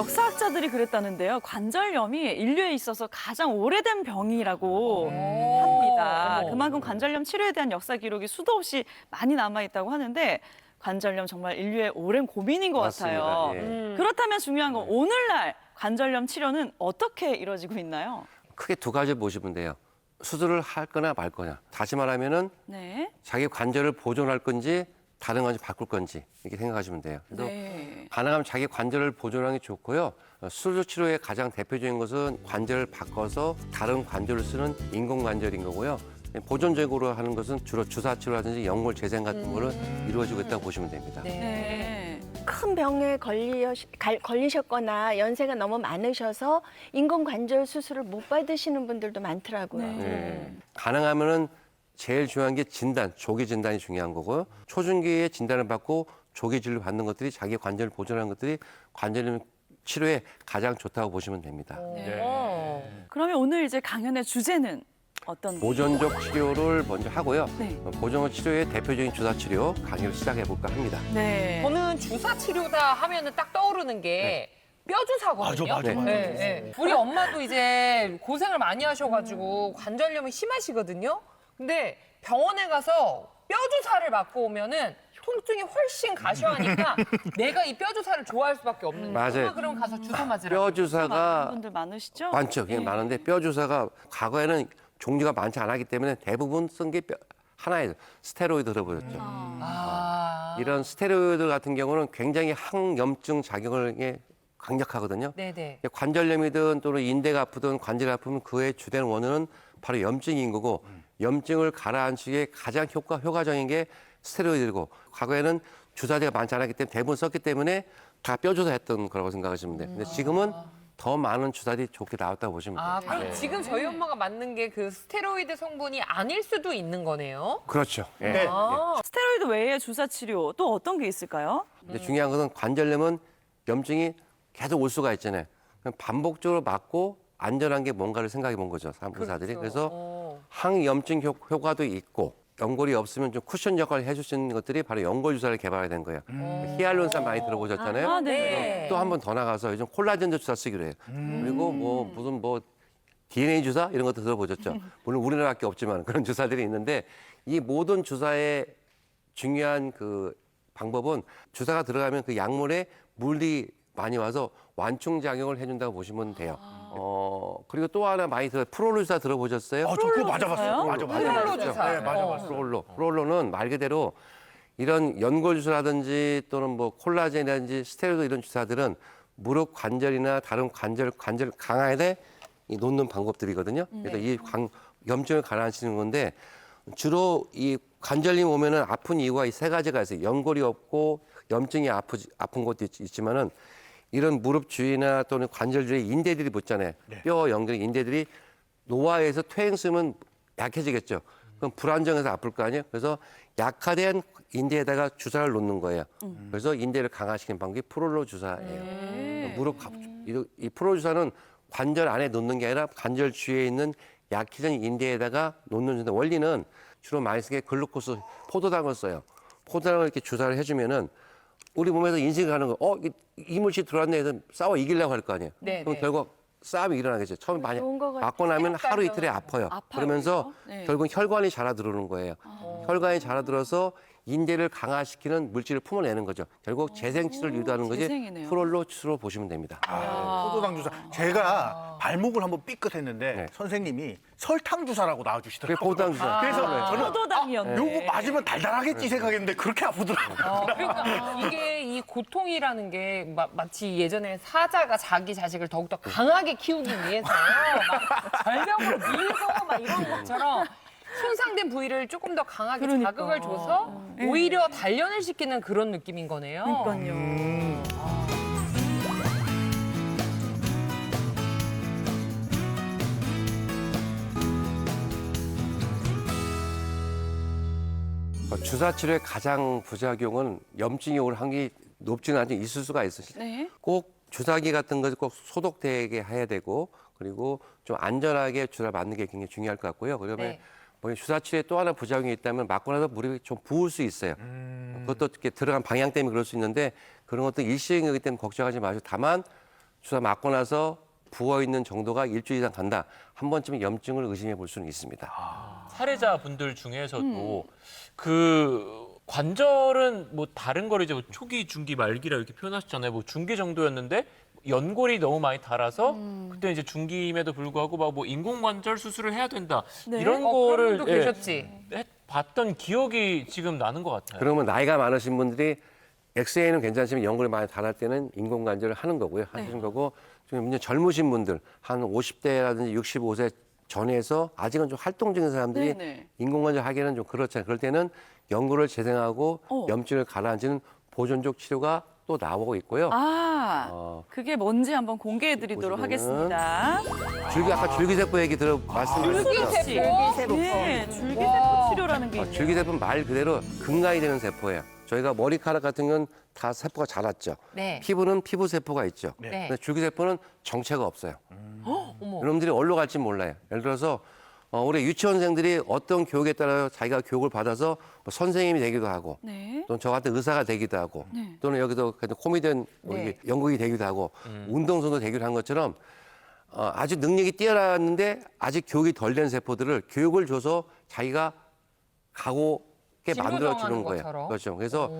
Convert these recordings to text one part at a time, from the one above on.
역사학자들이 그랬다는데요. 관절염이 인류에 있어서 가장 오래된 병이라고 합니다. 그만큼 관절염 치료에 대한 역사 기록이 수도 없이 많이 남아있다고 하는데 관절염 정말 인류의 오랜 고민인 것 맞습니다. 같아요. 예. 그렇다면 중요한 건 오늘날 관절염 치료는 어떻게 이루어지고 있나요? 크게 두 가지 보시면 돼요. 수술을 할 거나 말 거냐. 다시 말하면은 네. 자기 관절을 보존할 건지 다른 건지 바꿀 건지 이렇게 생각하시면 돼요. 그래서 네. 가능하면 자기 관절을 보존하는 게 좋고요. 수술 치료의 가장 대표적인 것은 관절을 바꿔서 다른 관절을 쓰는 인공 관절인 거고요. 보존적으로 하는 것은 주로 주사 치료라든지 연골 재생 같은 거를 이루어지고 있다고 보시면 됩니다. 네. 큰 병에 걸리셨거나 연세가 너무 많으셔서 인공관절 수술을 못 받으시는 분들도 많더라고요. 네. 가능하면은 제일 중요한 게 진단, 조기 진단이 중요한 거고요. 초중기에 진단을 받고 조기 진료를 받는 것들이 자기 관절을 보존하는 것들이 관절염 치료에 가장 좋다고 보시면 됩니다. 그러면 오늘 이제 강연의 주제는 어떤? 보존적 치료를 먼저 하고요. 네. 보존적 치료의 대표적인 주사 치료 강의를 시작해 볼까 합니다. 네. 저는 주사 치료다 하면은 딱 떠오르는 게 뼈주사거든요. 맞아. 우리 엄마도 이제 고생을 많이 하셔가지고 관절염이 심하시거든요. 근데 병원에 가서 뼈주사를 맞고 오면은 통증이 훨씬 가셔하니까 내가 이 뼈주사를 좋아할 수밖에 없는 거예요. 맞아요. 엄마 그럼 가서 주사 맞으라. 뼈 많은 주사가 분들 많으시죠? 많죠. 굉장히 많은데 뼈 주사가 과거에는 종류가 많지 않았기 때문에 대부분 쓴 게 하나예요. 스테로이드 들어보셨죠? 이런 스테로이드 같은 경우는 굉장히 항염증 작용을 강력하거든요. 네네. 관절염이든 또는 인대가 아프든 관절이 아프면 그의 주된 원인은 바로 염증인 거고 염증을 가라앉히기에 가장 효과적인 게 스테로이드고 과거에는 주사제가 많지 않았기 때문에 대부분 썼기 때문에 다 뼈주사 했던 거라고 생각하시면 돼요. 근데 지금은 더 많은 주사들이 좋게 나왔다고 보시면 돼요. 그럼 지금 저희 엄마가 맞는 게 그 스테로이드 성분이 아닐 수도 있는 거네요. 그렇죠. 예. 네. 스테로이드 외에 주사 치료 또 어떤 게 있을까요? 근데 중요한 것은 관절염은 염증이 계속 올 수가 있잖아요. 그럼 반복적으로 맞고 안전한 게 뭔가를 생각해 본 거죠, 의사들이. 그래서 항염증 효과도 있고 연골이 없으면 좀 쿠션 역할을 해줄 수 있는 것들이 바로 연골 주사를 개발해야 된 거예요. 히알루론산 많이 들어보셨잖아요. 아, 네. 또 한 번 더 나가서 요즘 콜라겐 주사 쓰기로 해요. 그리고 무슨 DNA 주사 이런 것도 들어보셨죠. 물론 우리나라밖에 없지만 그런 주사들이 있는데 이 모든 주사의 중요한 그 방법은 주사가 들어가면 그 약물에 물이 많이 와서 완충 작용을 해준다고 보시면 돼요. 그리고 또 하나 많이 프롤로 주사 들어보셨어요? 저 그거 맞아봤어요. 맞아. 프롤로 주사. 네, 맞아봤어요. 프롤로는 말 그대로 이런 연골 주사라든지 또는 뭐 콜라겐이라든지 스테로이드 이런 주사들은 무릎 관절이나 다른 관절 강화에 놓는 방법들이거든요. 그래서 이 염증을 가라앉히는 건데 주로 이 관절염 오면은 아픈 이유가 이 세 가지가 있어요. 연골이 없고 염증이 아픈 것도 있지만은 이런 무릎 주위나 또는 관절 주위에 인대들이 붙잖아요. 뼈 연결 인대들이 노화에서 퇴행 쓰면 약해지겠죠. 그럼 불안정해서 아플 거 아니에요. 그래서 약화된 인대에다가 주사를 놓는 거예요. 그래서 인대를 강화시키는 방법이 프롤로 주사예요. 이 프롤로 주사는 관절 안에 놓는 게 아니라 관절 주위에 있는 약해진 인대에다가 놓는 주사인데 원리는 주로 많이 쓰는 게 글루코스 포도당을 써요. 포도당을 이렇게 주사를 해주면은 우리 몸에서 인식을 하는 거, 이물질 들어왔네 해서 싸워 이기려고 할 거 아니에요. 네, 그럼 네. 결국 싸움이 일어나겠죠. 처음에 많이 좋은 것 같아요. 맞고 나면 하루 이틀에 아파요. 그러면서 네. 결국 혈관이 자라 들어오는 거예요. 혈관이 자라 들어서 인대를 강화시키는 물질을 품어내는 거죠. 결국 재생치를 유도하는 것이 재생이네요. 프롤로 주로 보시면 됩니다. 포도당 주사. 제가 발목을 한번 삐끗했는데 네. 선생님이 설탕 주사라고 그게 나와주시더라고요. 포도당 주사. 그래서 저는 포도당이었네. 요거 맞으면 달달하겠지 생각했는데 그렇게 아프더라고요. 그러니까 이게 이 고통이라는 게 마치 예전에 사자가 자기 자식을 더욱더 강하게 키우기 위해서 막 절벽으로 밀고 막 이런 것처럼 손상된 부위를 조금 더 강하게 그러니까. 자극을 줘서 오히려 단련을 시키는 그런 느낌인 거네요. 그러니까요. 주사 치료의 가장 부작용은 염증이 올 확률이 높지는 않지만 있을 수가 있어요. 네. 꼭 주사기 같은 것을 꼭 소독되게 해야 되고 그리고 좀 안전하게 주사를 맞는 게 굉장히 중요할 것 같고요. 그러면 네. 주사 치료에 또 하나 부작용이 있다면 맞고 나서 무릎이 좀 부을 수 있어요. 그것도 이렇게 들어간 방향 때문에 그럴 수 있는데 그런 것도 일시적이기 때문에 걱정하지 마시고 다만 주사 맞고 나서 부어 있는 정도가 일주일 이상 간다. 한 번쯤 염증을 의심해 볼 수는 있습니다. 사례자분들 중에서도 그 관절은 뭐 다른 거를 이제 뭐 초기, 중기, 말기라 이렇게 표현하셨잖아요. 뭐 중기 정도였는데 연골이 너무 많이 닳아서 그때 이제 중기임에도 불구하고 막 뭐 인공관절 수술을 해야 된다 네. 이런 그런 거를 분도 계셨지. 봤던 기억이 지금 나는 것 같아요. 그러면 나이가 많으신 분들이 엑스레이는 괜찮지만 연골이 많이 닳을 때는 인공관절을 하는 거고요. 하시는 거고 좀 이제 젊으신 분들 한 50대라든지 65세 전에서 아직은 좀 활동 중인 사람들이 네네. 인공관절 하기에는 좀 그렇잖아요. 그럴 때는 연골을 재생하고 염증을 가라앉히는 보존적 치료가 또 나오고 있고요. 그게 뭔지 한번 공개해드리도록 보시면은 하겠습니다. 아까 줄기세포 얘기 말씀드렸죠. 줄기세포. 네, 줄기세포 치료라는 게 있네요. 줄기세포는 말 그대로 근간이 되는 세포예요. 저희가 머리카락 같은 건 다 세포가 자랐죠. 네. 피부는 피부 세포가 있죠. 네. 근데 줄기세포는 정체가 없어요. 어머. 여러분들이 어디로 갈지 몰라요. 예를 들어서 우리 유치원생들이 어떤 교육에 따라 자기가 교육을 받아서 뭐 선생님이 되기도 하고 네. 또는 저 같은 의사가 되기도 하고 네. 또는 여기도 코미디언 네. 연극이 되기도 하고 운동선수 되기도 한 것처럼 아주 능력이 뛰어났는데 아직 교육이 덜 된 세포들을 교육을 줘서 자기가 가고게 진로 만들어 정하는 주는 거예요. 것처럼. 그렇죠. 그래서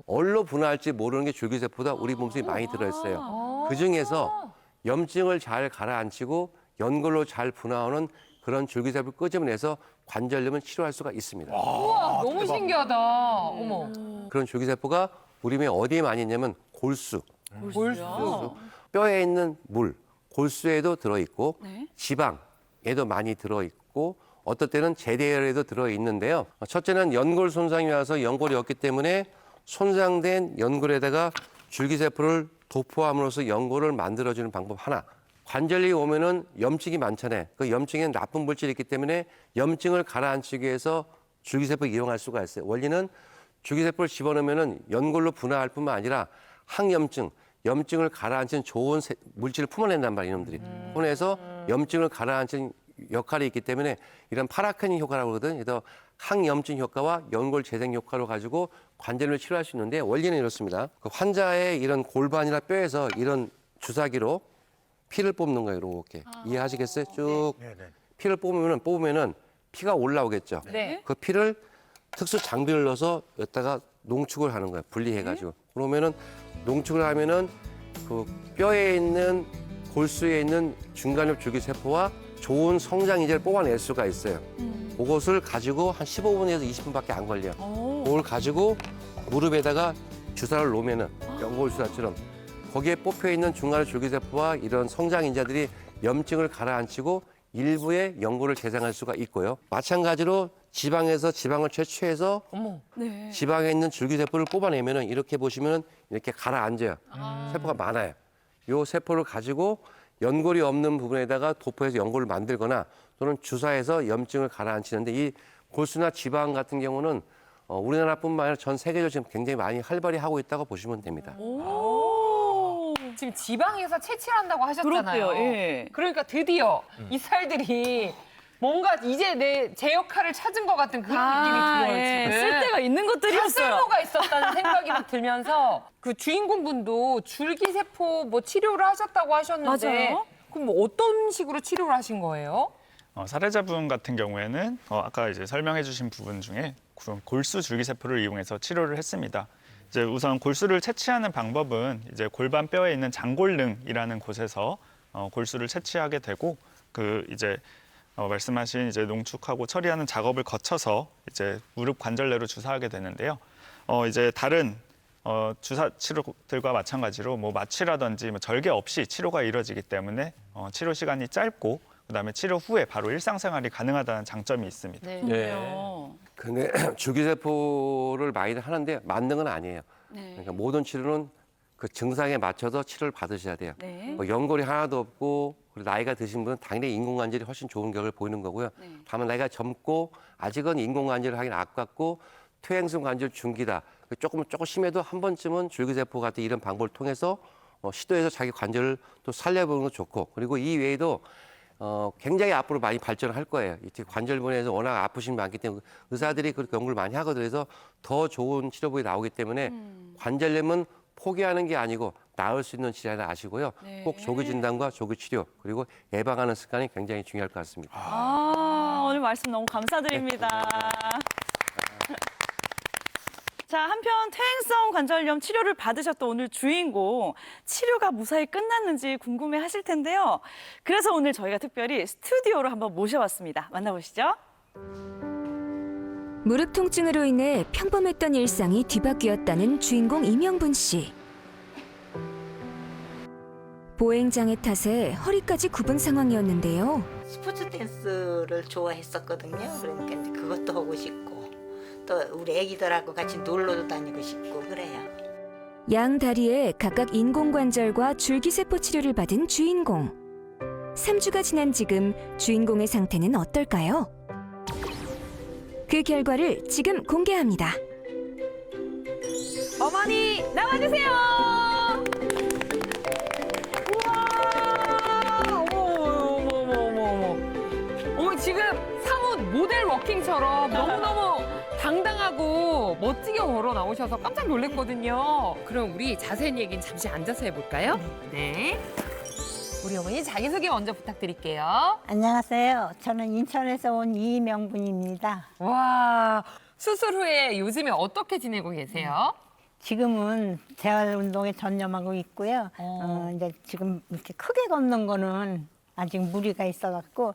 어디로 분화할지 모르는 게 줄기세포다 우리 몸속에 많이 들어있어요. 그 중에서 염증을 잘 가라앉히고 연골로 잘 분화하는 그런 줄기세포를 끄집어내서 관절염을 치료할 수가 있습니다. 우와, 너무 신기하다. 어머. 그런 줄기세포가 우리 몸에 어디에 많이 있냐면 골수, 골수. 뼈에 있는 물, 골수에도 들어있고 네. 지방에도 많이 들어있고 어떨 때는 제대열에도 들어있는데요. 첫째는 연골 손상이 와서 연골이 없기 때문에 손상된 연골에다가 줄기세포를 도포함으로써 연골을 만들어주는 방법 하나. 관절이 오면은 염증이 많잖아요. 그 염증에는 나쁜 물질이 있기 때문에 염증을 가라앉히기 위해서 줄기세포를 이용할 수가 있어요. 원리는 줄기세포를 집어넣으면은 연골로 분화할 뿐만 아니라 항염증, 염증을 가라앉히는 좋은 물질을 품어낸단 말이에요, 이놈들이. 품어내서 염증을 가라앉히는 역할이 있기 때문에 이런 파라크닌 효과라고 그러거든요. 그래서 항염증 효과와 연골 재생 효과를 가지고 관절을 치료할 수 있는데 원리는 이렇습니다. 그 환자의 이런 골반이나 뼈에서 이런 주사기로 피를 뽑는 거예요, 이렇게. 이해하시겠어요? 쭉 네. 피를 뽑으면은 피가 올라오겠죠. 네. 그 피를 특수 장비를 넣어서 여기다가 농축을 하는 거예요. 분리해가지고. 그러면은 농축을 하면은 그 뼈에 있는 골수에 있는 중간엽 줄기세포와 좋은 성장인재를 뽑아낼 수가 있어요. 그것을 가지고 한 15분에서 20분밖에 안 걸려요. 그걸 가지고 무릎에다가 주사를 놓으면은 연골주사처럼 거기에 뽑혀 있는 중간의 줄기세포와 이런 성장인자들이 염증을 가라앉히고 일부의 연골을 재생할 수가 있고요. 마찬가지로 지방에서 지방을 채취해서 어머. 네. 지방에 있는 줄기세포를 뽑아내면은 이렇게 보시면 이렇게 가라앉아요. 세포가 많아요. 요 세포를 가지고 연골이 없는 부분에다가 도포해서 연골을 만들거나 또는 주사해서 염증을 가라앉히는데 이 골수나 지방 같은 경우는 우리나라뿐만 아니라 전 세계적으로 지금 굉장히 많이 활발히 하고 있다고 보시면 됩니다. 지금 지방에서 채취를 한다고 하셨잖아요. 그렇대요. 예. 그러니까 드디어 이 살들이 뭔가 이제 제 역할을 찾은 것 같은 그런 느낌이 들어요, 예. 지금. 쓸데가 있는 다 것들이었어요. 쓸모가 있었다는 생각이 막 들면서 그 주인공분도 줄기세포 뭐 치료를 하셨다고 하셨는데 맞아요. 그럼 뭐 어떤 식으로 치료를 하신 거예요? 사례자분 같은 경우에는 아까 이제 설명해주신 부분 중에 골수 줄기세포를 이용해서 치료를 했습니다. 이제 우선 골수를 채취하는 방법은 이제 골반 뼈에 있는 장골릉이라는 곳에서 골수를 채취하게 되고 그 이제 말씀하신 이제 농축하고 처리하는 작업을 거쳐서 이제 무릎 관절 내로 주사하게 되는데요. 이제 다른 주사 치료들과 마찬가지로 뭐 마취라든지 뭐 절개 없이 치료가 이루어지기 때문에 치료 시간이 짧고 그다음에 치료 후에 바로 일상생활이 가능하다는 장점이 있습니다. 네. 그래요. 근데 줄기세포를 많이 하는데 맞는 건 아니에요. 네. 그러니까 모든 치료는 그 증상에 맞춰서 치료를 받으셔야 돼요. 네. 뭐 연골이 하나도 없고 그리고 나이가 드신 분은 당연히 인공관절이 훨씬 좋은 결과를 보이는 거고요. 네. 다만 나이가 젊고 아직은 인공관절을 하긴 아깝고 퇴행성 관절 중기다. 조금 심해도 한 번쯤은 줄기세포 같은 이런 방법을 통해서 시도해서 자기 관절을 또 살려보는 것도 좋고 그리고 이 외에도 굉장히 앞으로 많이 발전을 할 거예요. 이 관절부에서 워낙 아프신 분 많기 때문에 의사들이 그렇게 연구를 많이 하거든요. 그래서 더 좋은 치료법이 나오기 때문에 관절염은 포기하는 게 아니고 나을 수 있는 질환을 아시고요. 네. 꼭 조기 진단과 조기 치료 그리고 예방하는 습관이 굉장히 중요할 것 같습니다. 오늘 말씀 너무 감사드립니다. 자, 한편 퇴행성 관절염 치료를 받으셨던 오늘 주인공, 치료가 무사히 끝났는지 궁금해 하실 텐데요. 그래서 오늘 저희가 특별히 스튜디오로 한번 모셔봤습니다. 만나보시죠. 무릎 통증으로 인해 평범했던 일상이 뒤바뀌었다는 주인공 이명분 씨. 보행장애 탓에 허리까지 굽은 상황이었는데요. 스포츠 댄스를 좋아했었거든요. 그러니까 이제 그것도 하고 싶고 또 우리 애기들하고 같이 놀러도 다니고 싶고 그래요. 양 다리에 각각 인공관절과 줄기세포 치료를 받은 주인공. 3주가 지난 지금 주인공의 상태는 어떨까요? 그 결과를 지금 공개합니다. 어머니 나와주세요. 우와, 어머, 지금 사뭇 모델 워킹처럼 너무너무 당당하고 멋지게 걸어 나오셔서 깜짝 놀랐거든요. 그럼 우리 자세한 얘기는 잠시 앉아서 해볼까요? 네. 우리 어머니 자기소개 먼저 부탁드릴게요. 안녕하세요. 저는 인천에서 온 이명분입니다. 와, 수술 후에 요즘에 어떻게 지내고 계세요? 지금은 재활 운동에 전념하고 있고요. 이제 지금 이렇게 크게 걷는 거는 아직 무리가 있어갖고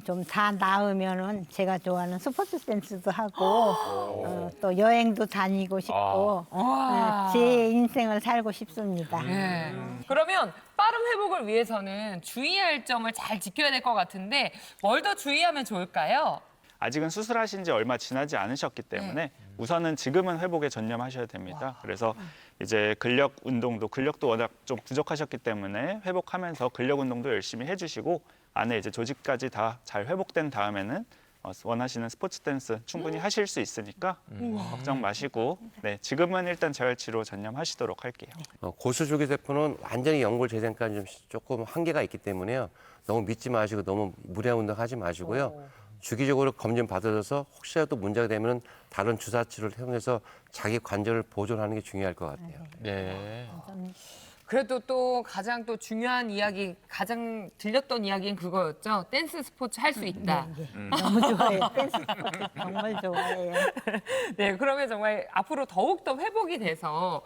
좀 다 나으면은 제가 좋아하는 스포츠 댄스도 하고 또 여행도 다니고 싶고 와. 제 인생을 살고 싶습니다. 네. 그러면 빠른 회복을 위해서는 주의할 점을 잘 지켜야 될 것 같은데 뭘 더 주의하면 좋을까요? 아직은 수술하신 지 얼마 지나지 않으셨기 때문에 우선은 지금은 회복에 전념하셔야 됩니다. 그래서 이제 근력도 워낙 좀 부족하셨기 때문에 회복하면서 근력 운동도 열심히 해주시고 안에 이제 조직까지 다 잘 회복된 다음에는 원하시는 스포츠 댄스 충분히 하실 수 있으니까 걱정 마시고 네, 지금은 일단 재활치료 전념하시도록 할게요. 고수줄기세포는 완전히 연골 재생까지 좀 조금 한계가 있기 때문에요. 너무 믿지 마시고 너무 무리한 운동 하지 마시고요. 주기적으로 검진 받아줘서 혹시라도 문제가 되면 다른 주사 치료를 통해서 자기 관절을 보존하는 게 중요할 것 같아요. 네. 그래도 또 가장 또 중요한 이야기, 가장 들렸던 이야기는 그거였죠. 댄스 스포츠 할 수 있다. 너무 좋아해요. 댄스 스포츠 정말 좋아해요. 네, 그러면 정말 앞으로 더욱더 회복이 돼서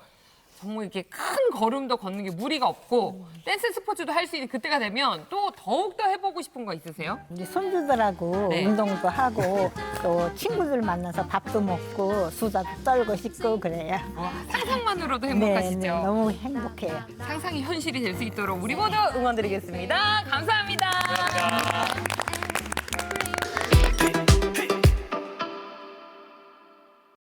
정말 이렇게 큰 걸음도 걷는 게 무리가 없고 댄스 스포츠도 할 수 있는 그때가 되면 또 더욱더 해보고 싶은 거 있으세요? 우리 손주들하고 네. 운동도 하고 또 친구들 만나서 밥도 먹고 수다도 떨고 싶고 그래요. 상상만으로도 네, 행복하시죠? 네, 너무 행복해요. 상상이 현실이 될 수 있도록 우리 모두 응원드리겠습니다. 감사합니다.